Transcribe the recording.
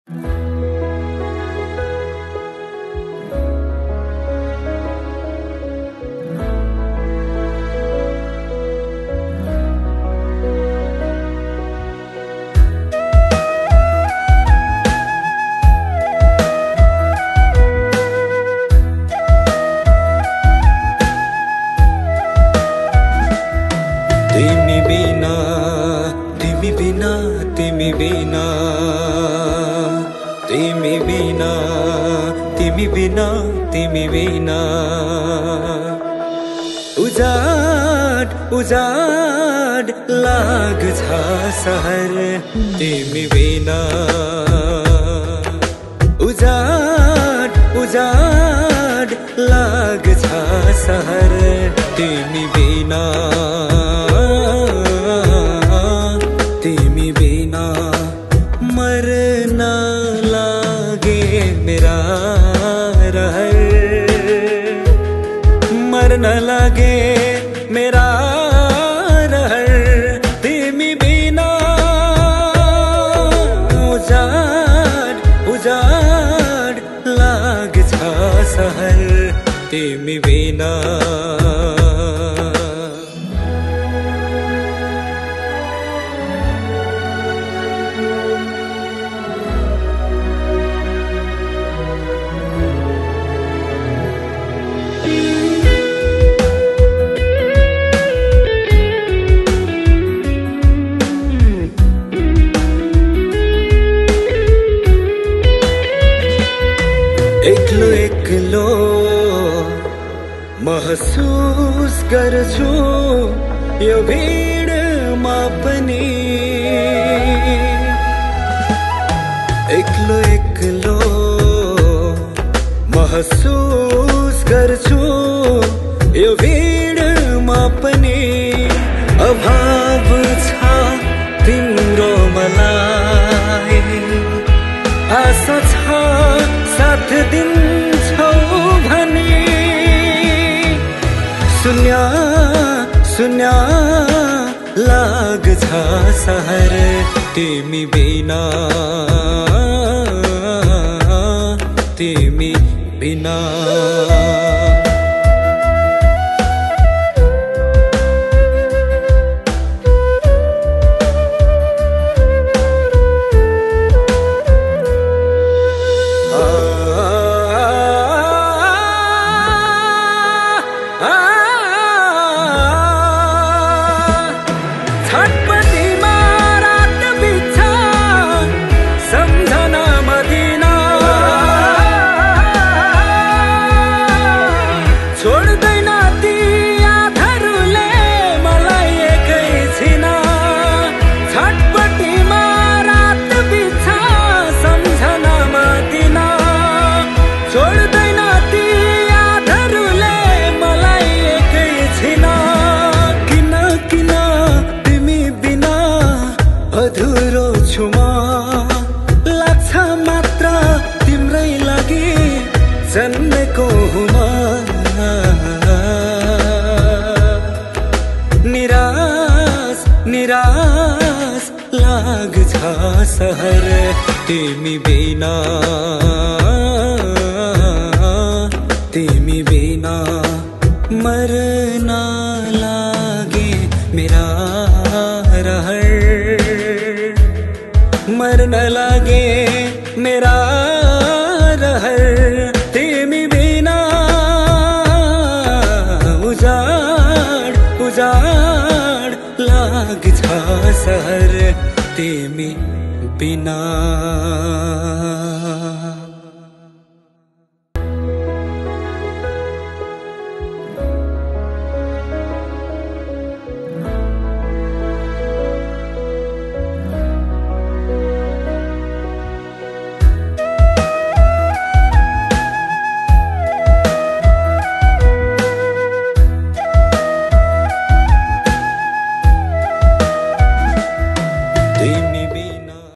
तिमी बिना तिमी बिना तिमी बिना तिमी बिना तिमी बिना तिमी बिना उजाड उजाड लाग्छ सहर तिमी बिना उजाड उजाड लाग्छ सहर तिमी बिना तिमी बिना मरन लागे मेरा रहर मरन लागे मेरा रहर तिमी बिना उजाड उजाड लाग्छ सहर तिमी बिना एक्लो एक्लो महसुस गर्छु यो भिडमा पनि एक्लो एक्लो महसुस गर्छु यो भिडमा पनि अभाव छ तिम्रो मलाई आशा छ साथ दिन्छौ भनी सुन्या सुन्या लाग्छ सहर तिमी बिना तिमी बिना अधुरो छु म लाग्छ मात्र तिम्रै लागि जन्मेको हुँ म निराश निराश लाग्छ सहर तिमी बिना तिमी बिना मरन लागे मेरा रहर मरन लागे मेरा रहर तिमी बिना उजाड उजाड लाग्छ सहर तिमी बिना